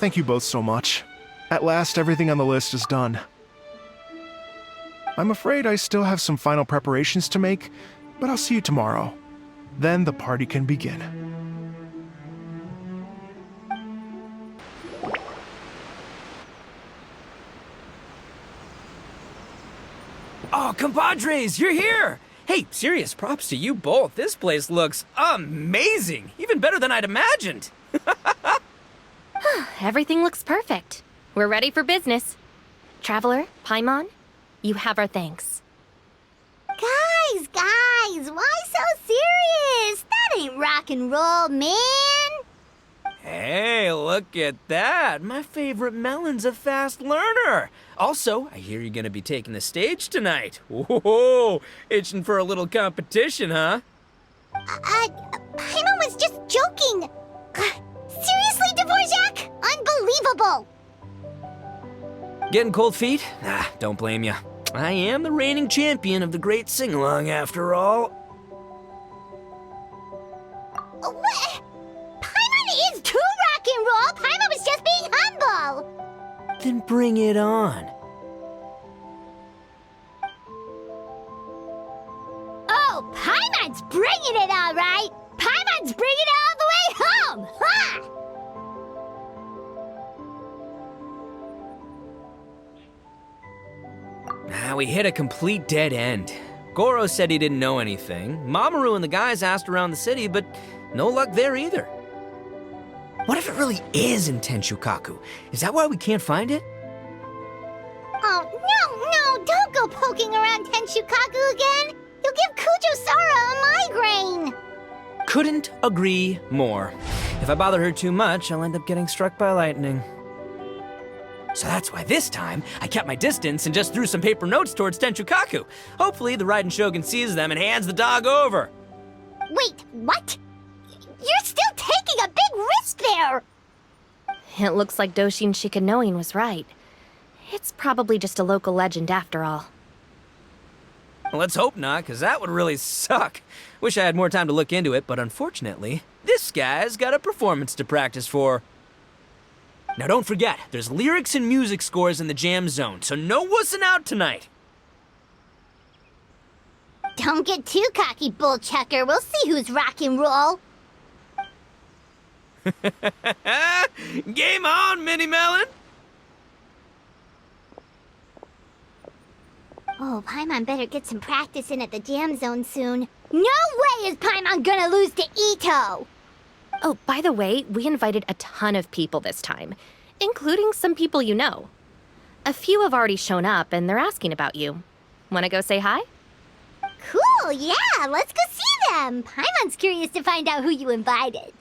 Thank you both so much. At last, everything on the list is done. I'm afraid I still have some final preparations to make, but I'll see you tomorrow. Then the party can begin. Oh, compadres, you're here! Hey, serious props to you both. This place looks amazing. Even better than I'd imagined. Everything looks perfect. We're ready for business. Traveler, Paimon, you have our thanks. Guys, why so serious? That ain't rock and roll, man. Hey, look at that. My favorite melon's a fast learner. Also, I hear you're gonna be taking the stage tonight. Whoa, itching for a little competition, huh? Paimon was just joking. Seriously, Dvorak? Unbelievable. Getting cold feet? Nah, don't blame ya. I am the reigning champion of the great sing-along after all. What? Paimon is too rock and roll. Paimon was just being humble. Then bring it on. Oh, Paimon's bringing it all right. Paimon's bringing it all the way home. Ha! We hit a complete dead end. Goro said he didn't know anything. Mamoru and the guys asked around the city, but no luck there either. What if it really is in Tenshukaku? Is that why we can't find it? Oh, no, don't go poking around Tenshukaku again. You'll give Kujo-Sara a migraine. Couldn't agree more. If I bother her too much, I'll end up getting struck by lightning. So that's why this time, I kept my distance and just threw some paper notes towards Tenshukaku. Hopefully the Raiden Shogun sees them and hands the dog over. Wait, what? You're still taking a big risk there! It looks like Doshin Shikanoin was right. It's probably just a local legend after all. Well, let's hope not, because that would really suck. Wish I had more time to look into it, but unfortunately, this guy's got a performance to practice for. Now don't forget, there's lyrics and music scores in the jam zone, so no wussing out tonight. Don't get too cocky, bullchucker. We'll see who's rock and roll. Game on, Mini Melon! Oh, Paimon better get some practice in at the jam zone soon. No way is Paimon gonna lose to Itto! Oh, by the way, we invited a ton of people this time, including some people you know. A few have already shown up, and they're asking about you. Wanna go say hi? Cool, yeah, let's go see them. Paimon's curious to find out who you invited.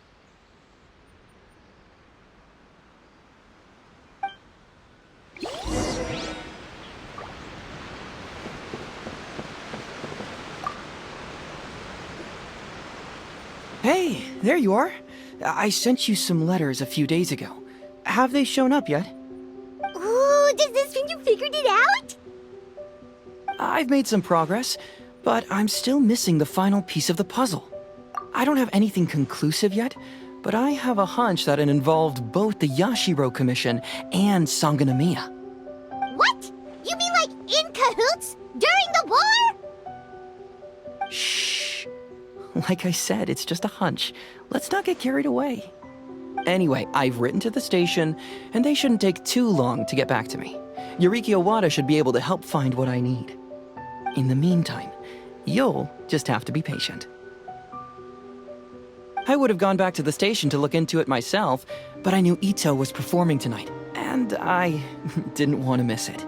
Hey, there you are. I sent you some letters a few days ago. Have they shown up yet? Ooh, does this mean you figured it out? I've made some progress, but I'm still missing the final piece of the puzzle. I don't have anything conclusive yet, but I have a hunch that it involved both the Yashiro Commission and Sangonomiya. What? You mean like in cahoots? During the war? Shh. Like I said, it's just a hunch. Let's not get carried away. Anyway, I've written to the station, and they shouldn't take too long to get back to me. Yuriki Owada should be able to help find what I need. In the meantime, you'll just have to be patient. I would have gone back to the station to look into it myself, but I knew Itto was performing tonight, and I didn't want to miss it.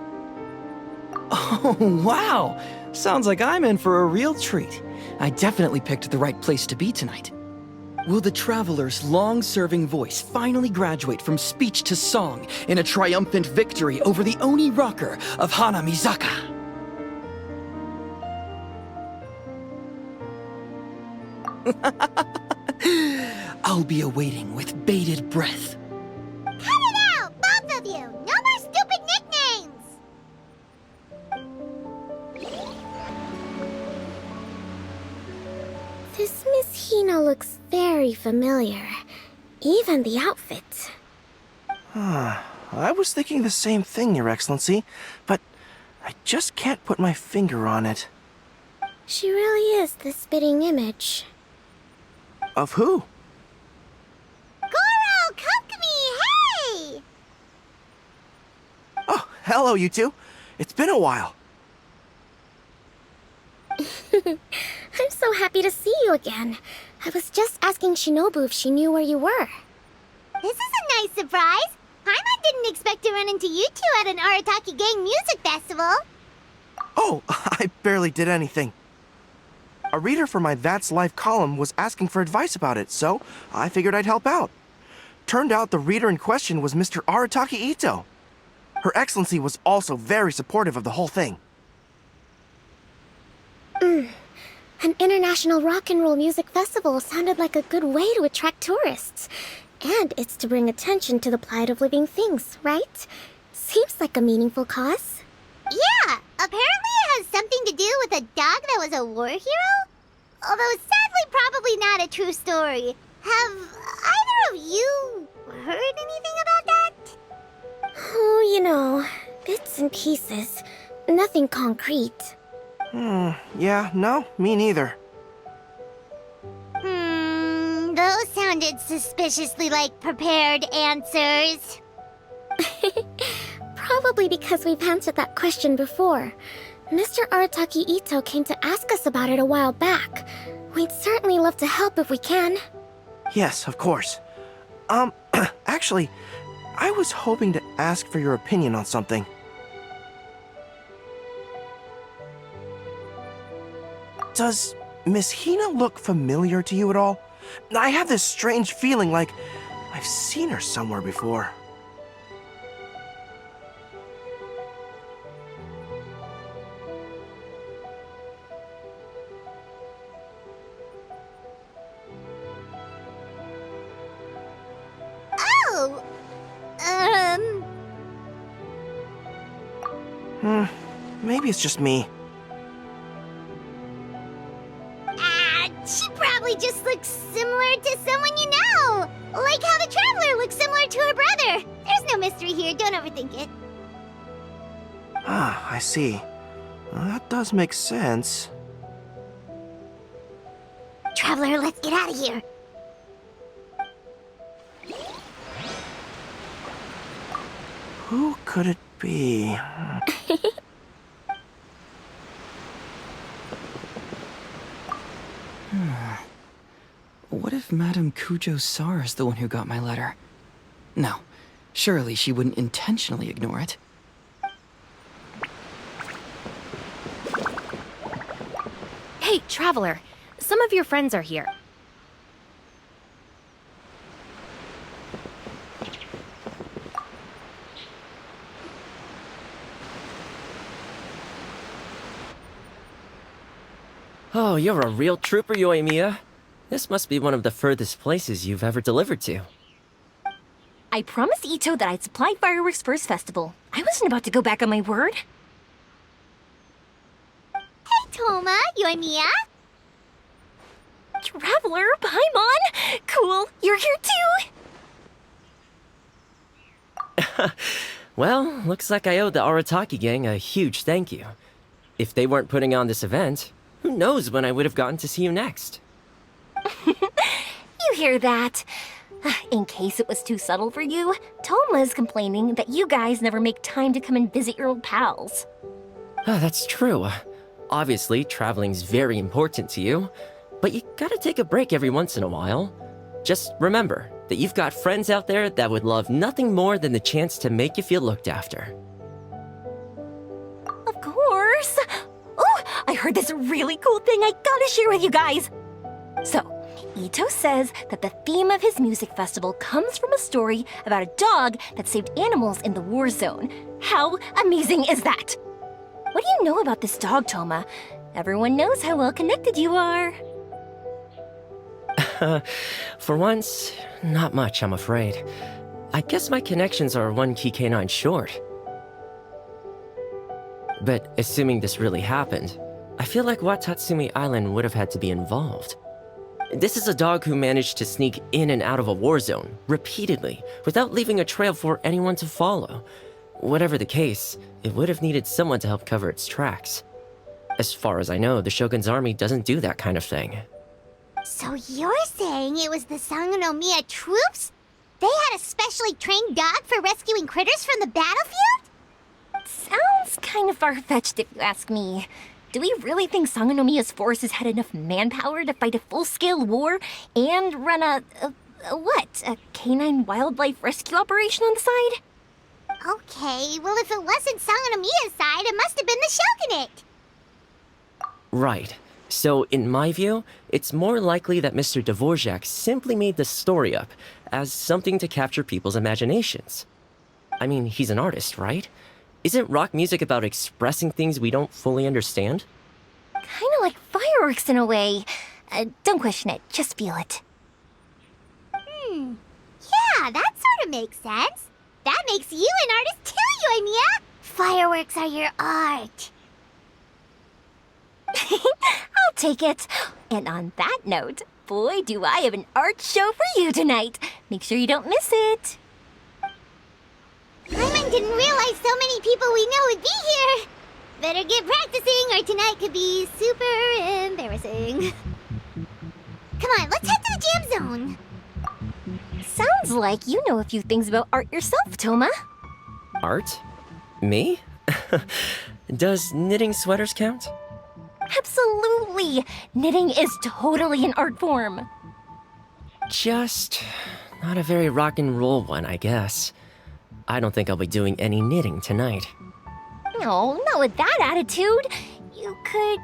Oh, wow! Sounds like I'm in for a real treat. I definitely picked the right place to be tonight. Will the Traveler's long-serving voice finally graduate from speech to song in a triumphant victory over the Oni rocker of Hanamizaka? I'll be awaiting with bated breath. Cut it out, both of you! No more stupid nicknames! This Miss Hina looks very familiar. Even the outfit. I was thinking the same thing, Your Excellency, but I just can't put my finger on it. She really is the spitting image. Of who? Goro, come to me, hey! Oh, hello, you two. It's been a while. I'm so happy to see you again. I was just asking Shinobu if she knew where you were. This is a nice surprise. Paimon didn't expect to run into you two at an Arataki Gang music festival. Oh, I barely did anything. A reader for my That's Life column was asking for advice about it, so I figured I'd help out. Turned out the reader in question was Mr. Arataki Itto. Her Excellency was also very supportive of the whole thing. An international rock and roll music festival sounded like a good way to attract tourists. And it's to bring attention to the plight of living things, right? Seems like a meaningful cause. Yeah, apparently it has something to do with a dog that was a war hero? Although sadly probably not a true story. Have either of you heard anything about that? Oh, you know, bits and pieces. Nothing concrete. Yeah, no, me neither. Those sounded suspiciously like prepared answers. Probably because we've answered that question before. Mr. Arataki Itto came to ask us about it a while back. We'd certainly love to help if we can. Yes, of course. Actually, I was hoping to ask for your opinion on something. Does Miss Hina look familiar to you at all? I have this strange feeling like I've seen her somewhere before. Oh! Maybe it's just me. She probably just looks similar to someone you know. Like how the Traveler looks similar to her brother. There's no mystery here, don't overthink it. Ah, I see. Well, that does make sense. Traveler, let's get out of here. Who could it be? What if Madame Kujo-Sara is the one who got my letter? No, surely she wouldn't intentionally ignore it. Hey, Traveler. Some of your friends are here. Oh, you're a real trooper, Yoimiya. This must be one of the furthest places you've ever delivered to. I promised Itto that I'd supply fireworks for his festival. I wasn't about to go back on my word. Hey, Thoma, Yoimiya. Traveler, Paimon! Cool, you're here too! Well, looks like I owe the Arataki gang a huge thank you. If they weren't putting on this event, who knows when I would have gotten to see you next. You hear that? In case it was too subtle for you, Thoma's complaining that you guys never make time to come and visit your old pals. That's true. Obviously, traveling's very important to you, but you gotta take a break every once in a while. Just remember that you've got friends out there that would love nothing more than the chance to make you feel looked after. Of course! Oh, I heard this really cool thing I gotta share with you guys! So, Itto says that the theme of his music festival comes from a story about a dog that saved animals in the war zone. How amazing is that? What do you know about this dog, Thoma? Everyone knows how well connected you are. For once, not much, I'm afraid. I guess my connections are one key canine short. But assuming this really happened, I feel like Watatsumi Island would have had to be involved. This is a dog who managed to sneak in and out of a war zone repeatedly without leaving a trail for anyone to follow. Whatever the case, it would have needed someone to help cover its tracks. As far as I know, the Shogun's army doesn't do that kind of thing. So you're saying it was the Sangonomiya troops? They had a specially trained dog for rescuing critters from the battlefield? Sounds kind of far-fetched if you ask me. Do we really think Sangonomiya's forces had enough manpower to fight a full-scale war and run a canine wildlife rescue operation on the side? Okay, well if it wasn't Sangonomiya's side, it must have been the Shogunate. Right. So, in my view, it's more likely that Mr. Dvorak simply made the story up as something to capture people's imaginations. I mean, he's an artist, right? Isn't rock music about expressing things we don't fully understand? Kinda like fireworks in a way. Don't question it, just feel it. Yeah, that sort of makes sense. That makes you an artist too, Yoimiya. Fireworks are your art. I'll take it. And on that note, boy, do I have an art show for you tonight. Make sure you don't miss it. Paimon didn't realize so many people we know would be here. Better get practicing or tonight could be super embarrassing. Come on, let's head to the jam zone. Sounds like you know a few things about art yourself, Thoma. Art? Me? Does knitting sweaters count? Absolutely! Knitting is totally an art form. Just not a very rock and roll one, I guess. I don't think I'll be doing any knitting tonight. No, not with that attitude. You could,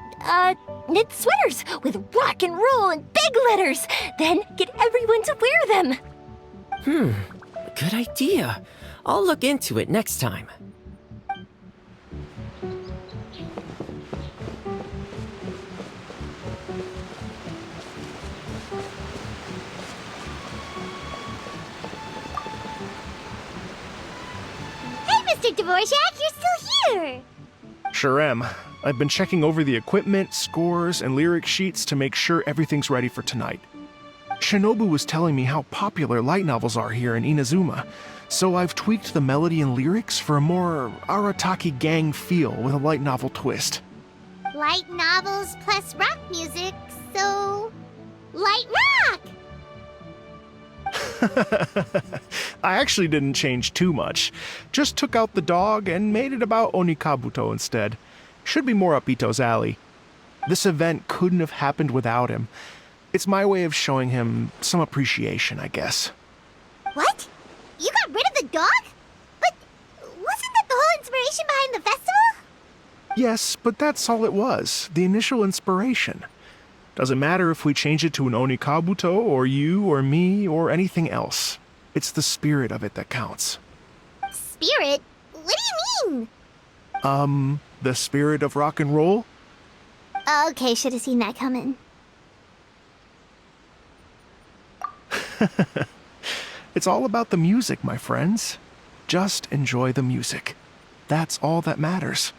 knit sweaters with rock and roll and big letters, then get everyone to wear them. Good idea. I'll look into it next time. Mr. Dvorak, you're still here! Sure am. I've been checking over the equipment, scores, and lyric sheets to make sure everything's ready for tonight. Shinobu was telling me how popular light novels are here in Inazuma, so I've tweaked the melody and lyrics for a more Arataki gang feel with a light novel twist. Light novels plus rock music, so... light rock! I actually didn't change too much. Just took out the dog and made it about Onikabuto instead. Should be more up Ito's alley. This event couldn't have happened without him. It's my way of showing him some appreciation, I guess. What? You got rid of the dog? But wasn't that the whole inspiration behind the festival? Yes, but that's all it was. The initial inspiration. Doesn't matter if we change it to an Onikabuto, or you, or me, or anything else. It's the spirit of it that counts. Spirit? What do you mean? The spirit of rock and roll? Okay, should have seen that coming. It's all about the music, my friends. Just enjoy the music. That's all that matters.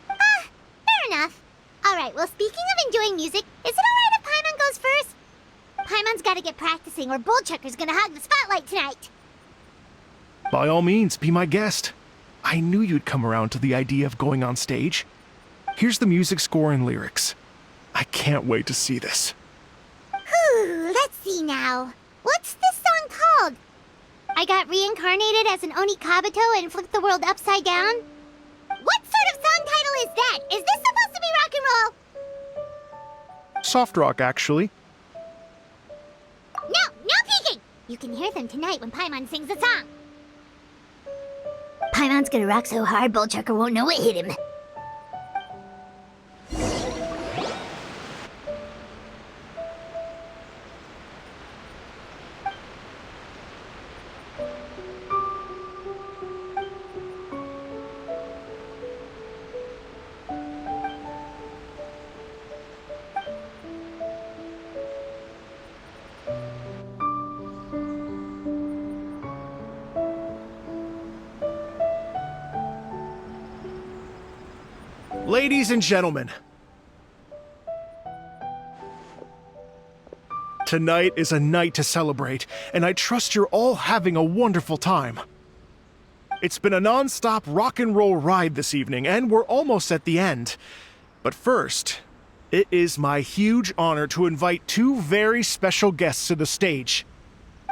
Fair enough. Alright, well, speaking of enjoying music, is it alright if Paimon goes first? Paimon's gotta get practicing or Bullchucker's gonna hog the spotlight tonight. By all means, be my guest. I knew you'd come around to the idea of going on stage. Here's the music score and lyrics. I can't wait to see this. Whew, let's see now. What's this song called? I got reincarnated as an Onikabuto and flipped the world upside down? What sort of song title is that? Is this supposed to be rock and roll? Soft rock, actually. No peeking! You can hear them tonight when Paimon sings the song. Paimon's gonna rock so hard, Bullchucker won't know what hit him. Ladies and gentlemen, Tonight is a night to celebrate, and I trust you're all having a wonderful time. It's been a non-stop rock and roll ride this evening, and we're almost at the end. But first, it is my huge honor to invite two very special guests to the stage.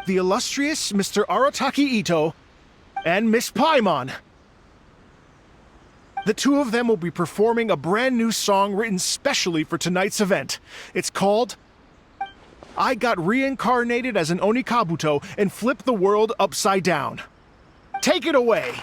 The illustrious Mr. Arataki Itto and Miss Paimon. The two of them will be performing a brand new song written specially for tonight's event. It's called I Got Reincarnated as an Onikabuto and Flipped the World Upside Down. Take it away!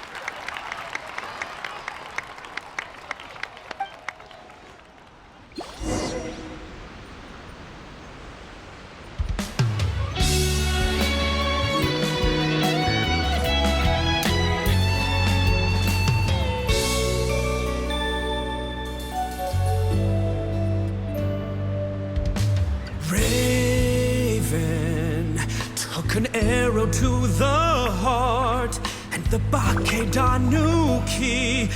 An arrow to the heart, and the Bakedanuki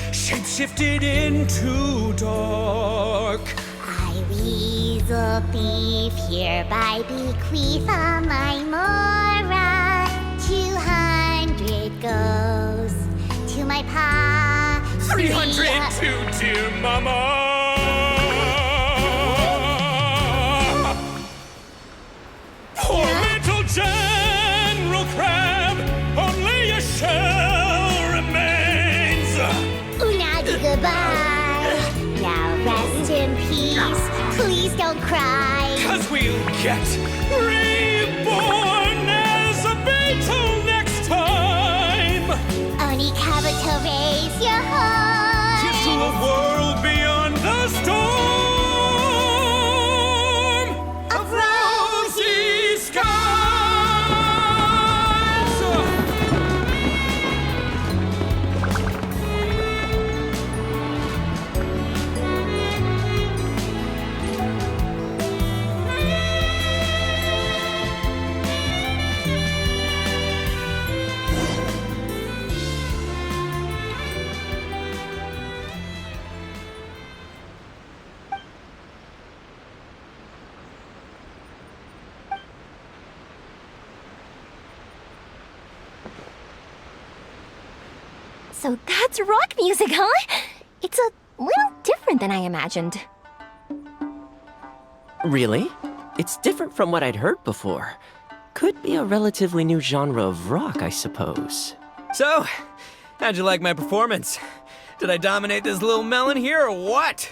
shapeshifted into dark. I, Weasel Thief, hereby bequeath a my Mora. 200 goes to my pa. 300 to dear mama. Poor little General Crab, only a shell remains. Unagi goodbye. Now rest in peace. Please don't cry. 'Cause we'll get reborn as a beetle next time. Onikabuto, raise your heart. To a world beyond the storm of rosy skies. So that's rock music, huh? It's a little different than I imagined. Really? It's different from what I'd heard before. Could be a relatively new genre of rock, I suppose. So, how'd you like my performance? Did I dominate this little melon here or what?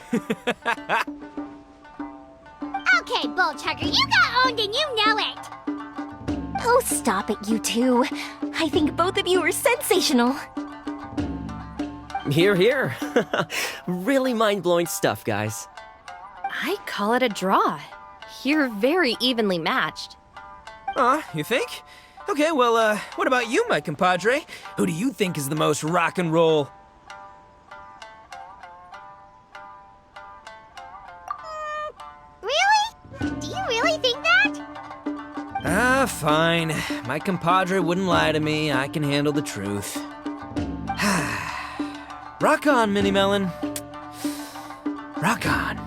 Okay, Bull Chucker, you got owned and you know it. Oh, stop it, you two. I think both of you are sensational. Hear, hear. Really mind-blowing stuff, guys. I call it a draw. You're very evenly matched. You think? Okay, well, what about you, my compadre? Who do you think is the most rock and roll? Really? Do you really think that? Fine. My compadre wouldn't lie to me. I can handle the truth. Rock on, Mini Melon. Rock on.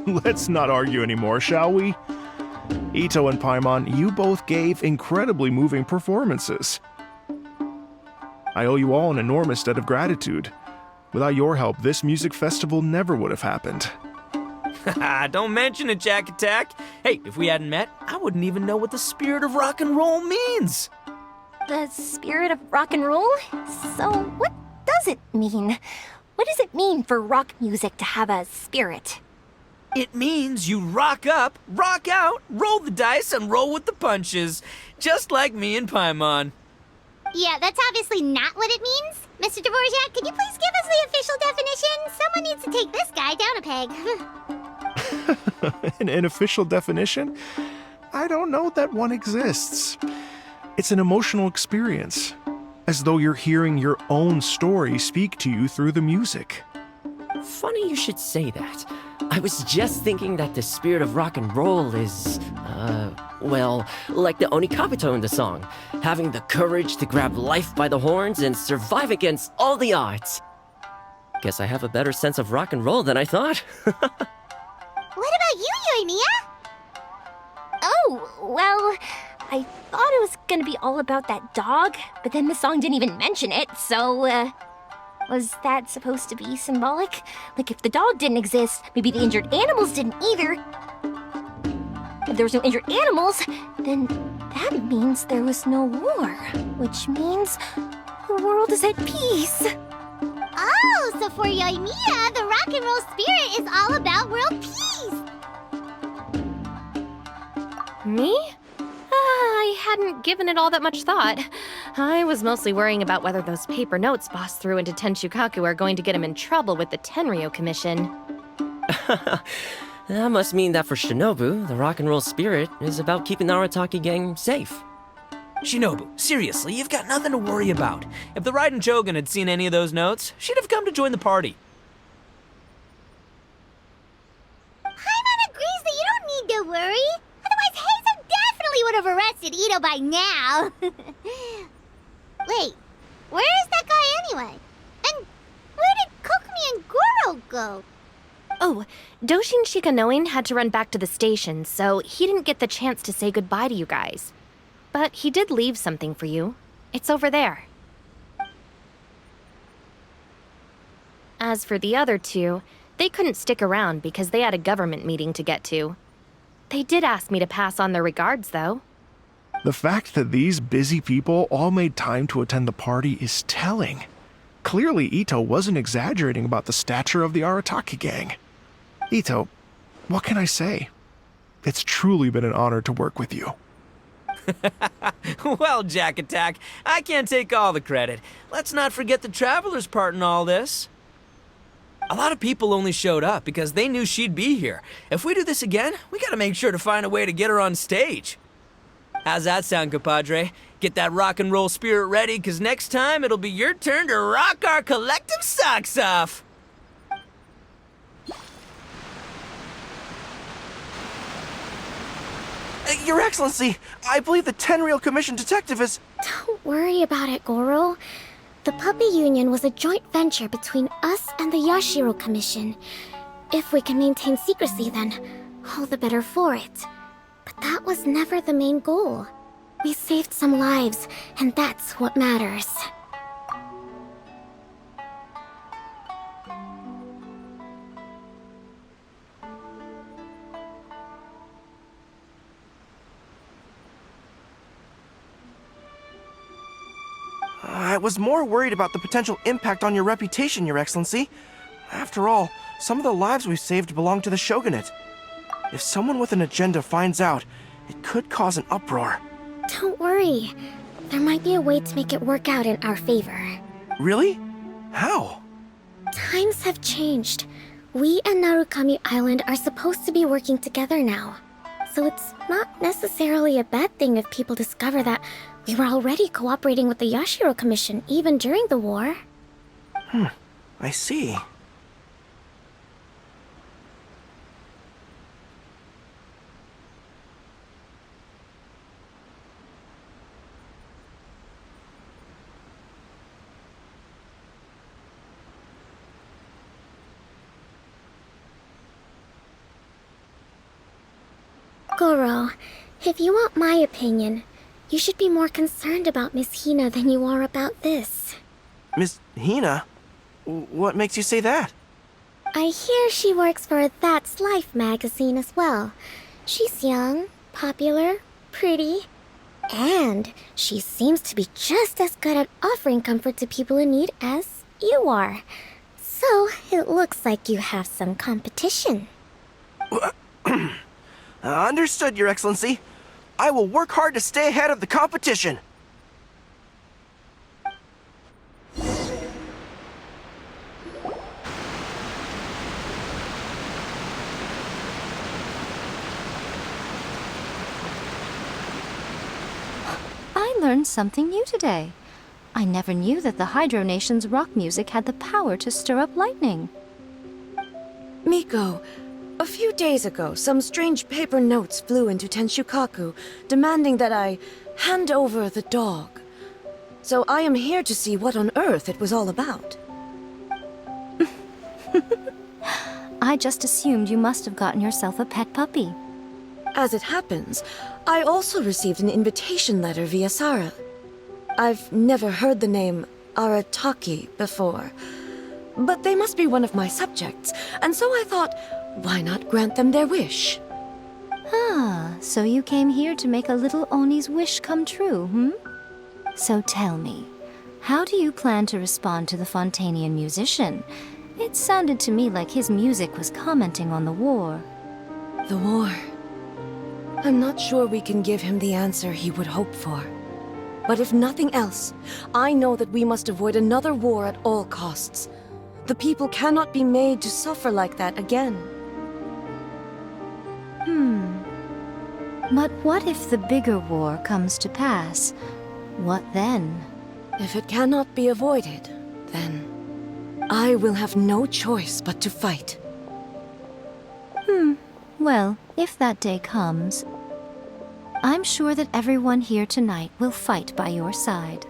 Let's not argue anymore, shall we? Itto and Paimon, you both gave incredibly moving performances. I owe you all an enormous debt of gratitude. Without your help, this music festival never would have happened. Don't mention it, Jack Attack. Hey, if we hadn't met, I wouldn't even know what the spirit of rock and roll means. The spirit of rock and roll? So what does it mean? What does it mean for rock music to have a spirit? It means you rock up, rock out, roll the dice, and roll with the punches. Just like me and Paimon. Yeah, that's obviously not what it means. Mr. Dvorak, could you please give us the official definition? Someone needs to take this guy down a peg. An official definition? I don't know that one exists. It's an emotional experience, as though you're hearing your own story speak to you through the music. Funny you should say that. I was just thinking that the spirit of rock and roll is, well, like the Onikabuto in the song, having the courage to grab life by the horns and survive against all the odds. Guess I have a better sense of rock and roll than I thought. What about you, Yoimiya? Oh, well, I thought it was gonna be all about that dog, but then the song didn't even mention it, so, was that supposed to be symbolic? Like, if the dog didn't exist, maybe the injured animals didn't either. If there was no injured animals, then that means there was no war, which means the world is at peace. Oh, so for Yoimiya, the rock and roll spirit is all about world peace. Me? I hadn't given it all that much thought. I was mostly worrying about whether those paper notes Boss threw into Tenshukaku are going to get him in trouble with the Tenryou Commission. That must mean that for Shinobu, the rock and roll spirit is about keeping the Arataki gang safe. Shinobu, seriously, you've got nothing to worry about. If the Raiden Shogun had seen any of those notes, she'd have come to join the party. Paimon agrees that you don't need to worry. Otherwise, Heizo definitely would have arrested Itto by now. Wait, where is that guy anyway? And where did Kokumi and Goro go? Oh, Doshin Shikanoin had to run back to the station, so he didn't get the chance to say goodbye to you guys. But he did leave something for you. It's over there. As for the other two, they couldn't stick around because they had a government meeting to get to. They did ask me to pass on their regards, though. The fact that these busy people all made time to attend the party is telling. Clearly, Itto wasn't exaggerating about the stature of the Arataki gang. Itto, what can I say? It's truly been an honor to work with you. Well, Jack Attack, I can't take all the credit. Let's not forget the Traveler's part in all this. A lot of people only showed up because they knew she'd be here. If we do this again, we gotta make sure to find a way to get her on stage. How's that sound, compadre? Get that rock and roll spirit ready, because next time it'll be your turn to rock our collective socks off. Your Excellency, I believe the Tenryou Commission detective is... Don't worry about it, Goro. The puppy union was a joint venture between us and the Yashiro Commission. If we can maintain secrecy, then all the better for it. But that was never the main goal. We saved some lives, and that's what matters. I was more worried about the potential impact on your reputation, Your Excellency. After all, some of the lives we've saved belong to the Shogunate. If someone with an agenda finds out, it could cause an uproar. Don't worry. There might be a way to make it work out in our favor. Really? How? Times have changed. We and Narukami Island are supposed to be working together now. So it's not necessarily a bad thing if people discover that we were already cooperating with the Yashiro Commission even during the war. I see. Goro, if you want my opinion, you should be more concerned about Miss Hina than you are about this. Miss Hina? What makes you say that? I hear she works for That's Life magazine as well. She's young, popular, pretty, and she seems to be just as good at offering comfort to people in need as you are. So it looks like you have some competition. Understood, Your Excellency. I will work hard to stay ahead of the competition. I learned something new today. I never knew that the Hydro Nation's rock music had the power to stir up lightning. Miko, a few days ago, some strange paper notes flew into Tenshukaku, demanding that I hand over the dog. So I am here to see what on earth it was all about. I just assumed you must have gotten yourself a pet puppy. As it happens, I also received an invitation letter via Sarah. I've never heard the name Arataki before, but they must be one of my subjects, and so I thought, why not grant them their wish? Ah, so you came here to make a little Oni's wish come true, hmm? So tell me, how do you plan to respond to the Fontanian musician? It sounded to me like his music was commenting on the war. The war. I'm not sure we can give him the answer he would hope for. But if nothing else, I know that we must avoid another war at all costs. The people cannot be made to suffer like that again. But what if the bigger war comes to pass? What then? If it cannot be avoided, then I will have no choice but to fight. Well, if that day comes, I'm sure that everyone here tonight will fight by your side.